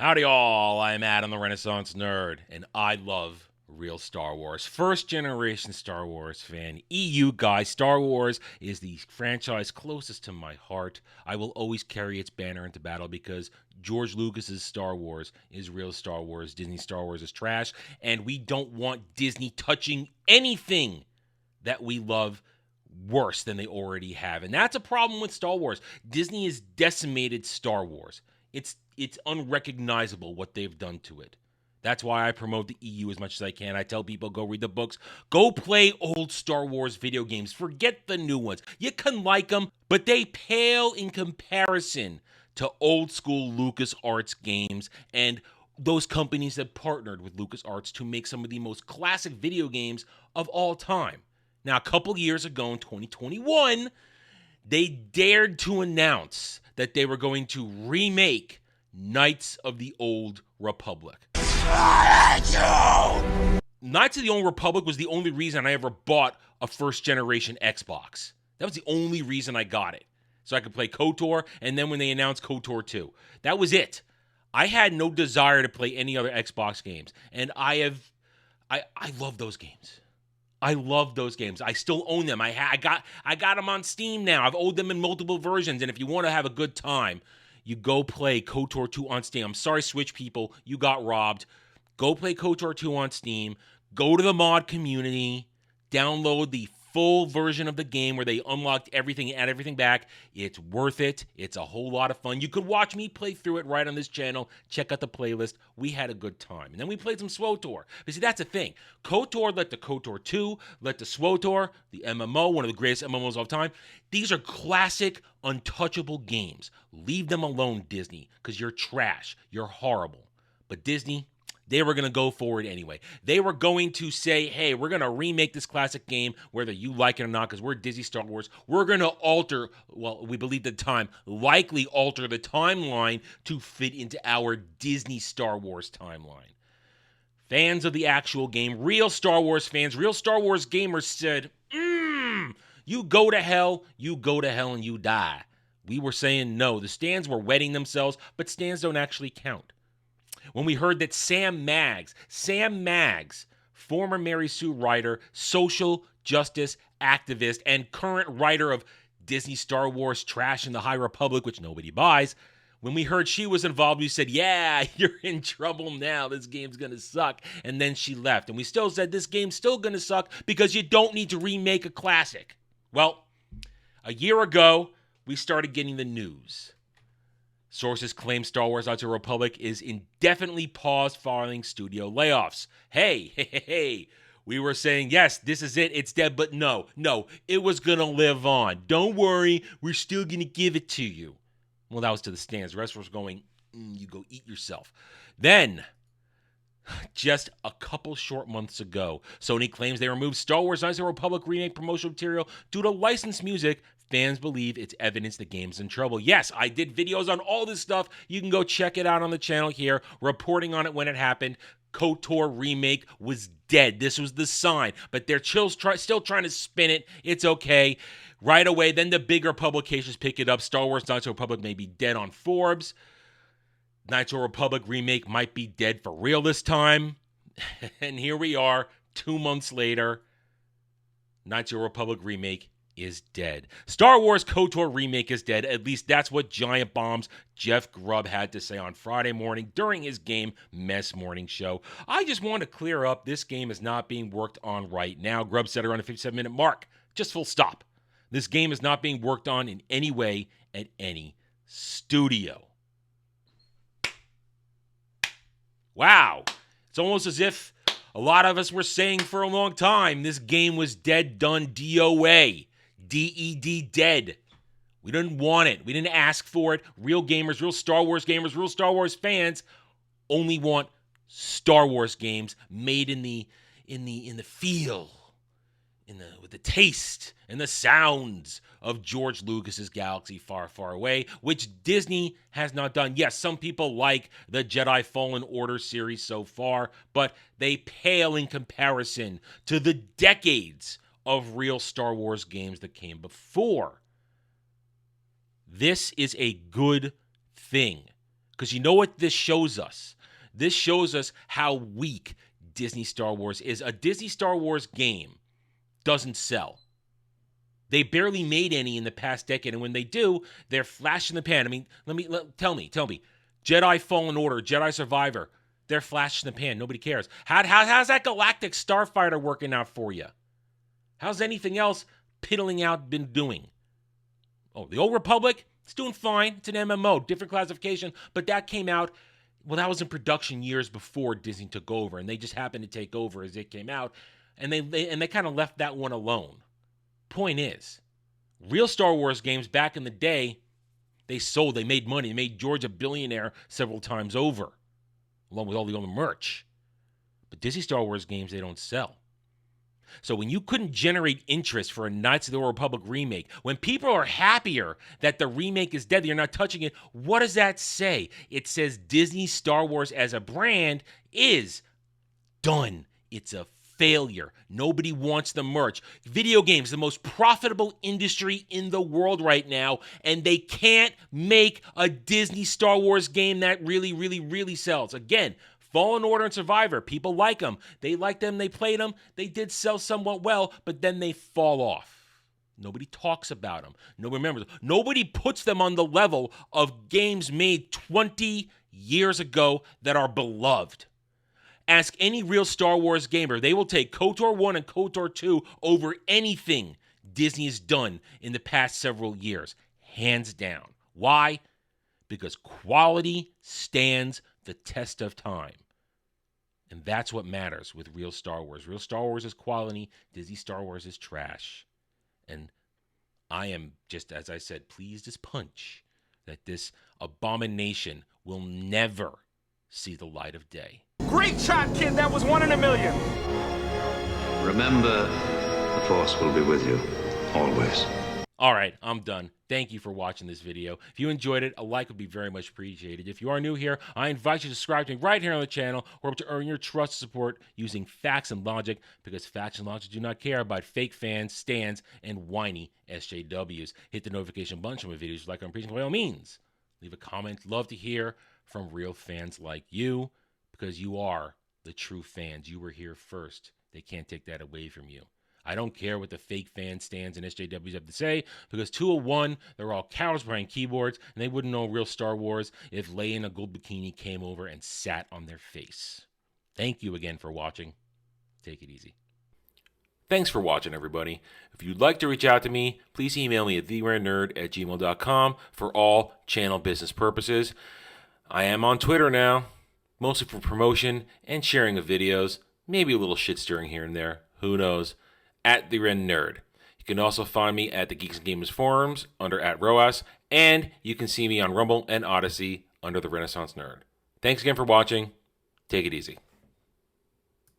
Howdy all, I'm Adam the Renaissance Nerd, and I love real Star Wars. First generation Star Wars fan, EU guy. Star Wars is the franchise closest to my heart. I will always carry its banner into battle because George Lucas's Star Wars is real Star Wars. Disney Star Wars is trash, and we don't want Disney touching anything that we love worse than they already have. And that's a problem with Star Wars. Disney has decimated Star Wars. It's unrecognizable what they've done to it. That's why I promote the EU as much as I can. I tell people, go read the books. Go play old Star Wars video games. Forget the new ones. You can like them, but they pale in comparison to old school LucasArts games and those companies that partnered with LucasArts to make some of the most classic video games of all time. Now, a couple years ago in 2021, they dared to announce that they were going to remake Knights of the Old Republic. Knights of the Old Republic was the only reason I ever bought a first-generation Xbox. That was the only reason I got it. So I could play KOTOR, and then when they announced KOTOR 2. That was it. I had no desire to play any other Xbox games. And I love those games. I love those games. I still own them. I got them on Steam now. I've owned them in multiple versions. And if you want to have a good time, you go play KOTOR 2 on Steam. I'm sorry, Switch people, you got robbed. Go play KOTOR 2 on Steam. Go to the mod community. Download the full version of the game where they unlocked everything and add everything back. It's worth it. It's a whole lot of fun. You could watch me play through it right on this channel. Check out the playlist. We had a good time. And then we played some SWTOR. But see, that's the thing. KOTOR led to KOTOR 2, led to SWTOR, the MMO, one of the greatest MMOs of all time. These are classic, untouchable games. Leave them alone, Disney, because you're trash. You're horrible. But Disney, they were going to go forward anyway. They were going to say, hey, we're going to remake this classic game, whether you like it or not, because we're Disney Star Wars. We're going to alter, well, we believed at the time, likely alter the timeline to fit into our Disney Star Wars timeline. Fans of the actual game, real Star Wars fans, real Star Wars gamers said, you go to hell, and you die. We were saying no. The stands were wetting themselves, but stands don't actually count. When we heard that Sam Maggs, former Mary Sue writer, social justice activist, and current writer of Disney Star Wars Trash in the High Republic, which nobody buys, when we heard she was involved, we said, yeah, you're in trouble now. This game's going to suck. And then she left. And we still said this game's still going to suck because you don't need to remake a classic. Well, a year ago, we started getting the news. Sources claim Star Wars Knights of the Republic is indefinitely paused following studio layoffs. Hey, we were saying, yes, this is it, it's dead, but no, it was going to live on. Don't worry, we're still going to give it to you. Well, that was to the stands. The rest was going, you go eat yourself. Then, just a couple short months ago, Sony claims they removed Star Wars Knights of the Republic remake promotional material due to licensed music. Fans believe it's evidence the game's in trouble. Yes, I did videos on all this stuff. You can go check it out on the channel here, reporting on it when it happened. KOTOR remake was dead. This was the sign, but they're still trying to spin it. It's okay. Right away, then the bigger publications pick it up. Star Wars Knights of the Republic may be dead on Forbes. Knights of the Republic remake might be dead for real this time. And here we are, 2 months later. Knights of the Republic remake is dead. Star Wars KOTOR remake is dead. At least that's what Giant Bomb's Jeff Grubb had to say on Friday morning during his Game Mess morning show. I just want to clear up, this game is not being worked on right now. Grubb said around the 57-minute mark. Just full stop. This game is not being worked on in any way at any studio. Wow. It's almost as if a lot of us were saying for a long time this game was dead, done, DOA. D-E-D, dead. We didn't want it. We didn't ask for it. Real gamers, real Star Wars gamers, real Star Wars fans only want Star Wars games made in the feel, with the taste and the sounds of George Lucas's Galaxy Far, Far Away, which Disney has not done. Yes, some people like the Jedi Fallen Order series so far, but they pale in comparison to the decades of real Star Wars games that came before. This is a good thing. Because you know what this shows us? This shows us how weak Disney Star Wars is. A Disney Star Wars game doesn't sell. They barely made any in the past decade, and when they do, they're flash in the pan. I mean, tell me. Jedi Fallen Order, Jedi Survivor, they're flash in the pan. Nobody cares. How's that Galactic Starfighter working out for you? How's anything else piddling out been doing? Oh, the Old Republic, it's doing fine. It's an MMO, different classification, but that came out, well, that was in production years before Disney took over, and they just happened to take over as it came out, and they kind of left that one alone. Point is, real Star Wars games back in the day, they sold, they made money. They made George a billionaire several times over, along with all the other merch. But Disney Star Wars games, they don't sell. So when you couldn't generate interest for a Knights of the Old Republic remake, when people are happier that the remake is dead, you're not touching it, what does that say? It says Disney Star Wars as a brand is done. It's a failure. Nobody wants the merch. Video games, the most profitable industry in the world right now, and they can't make a Disney Star Wars game that really sells. Again, Fallen Order and Survivor, people like them. They liked them, they played them, they did sell somewhat well, but then they fall off. Nobody talks about them. Nobody remembers them. Nobody puts them on the level of games made 20 years ago that are beloved. Ask any real Star Wars gamer. They will take KOTOR 1 and KOTOR 2 over anything Disney has done in the past several years. Hands down. Why? Because quality stands the test of time. And that's what matters with real Star Wars. Real Star Wars is quality. Disney Star Wars is trash. And I am, just as I said, pleased as punch that this abomination will never see the light of day. Great shot, kid. That was 1 in a million. Remember, the Force will be with you, always. All right, I'm done. Thank you for watching this video. If you enjoyed it, a like would be very much appreciated. If you are new here, I invite you to subscribe to me right here on the channel, or to earn your trust and support using facts and logic, because facts and logic do not care about fake fans, stands, and whiny SJWs. Hit the notification button for my videos you like I'm preaching by all means. Leave a comment. Love to hear from real fans like you, because you are the true fans. You were here first. They can't take that away from you. I don't care what the fake fan stands and SJWs have to say, because 201, they're all cowards behind keyboards, and they wouldn't know real Star Wars if Leia in a gold bikini came over and sat on their face. Thank you again for watching. Take it easy. Thanks for watching, everybody. If you'd like to reach out to me, please email me at theranernerd@gmail.com for all channel business purposes. I am on Twitter now, mostly for promotion and sharing of videos, maybe a little shit stirring here and there, who knows, @TheRenNerd. You can also find me at the Geeks and Gamers forums under @ROAS, and you can see me on Rumble and Odyssey under the Renaissance Nerd. Thanks again for watching. Take it easy.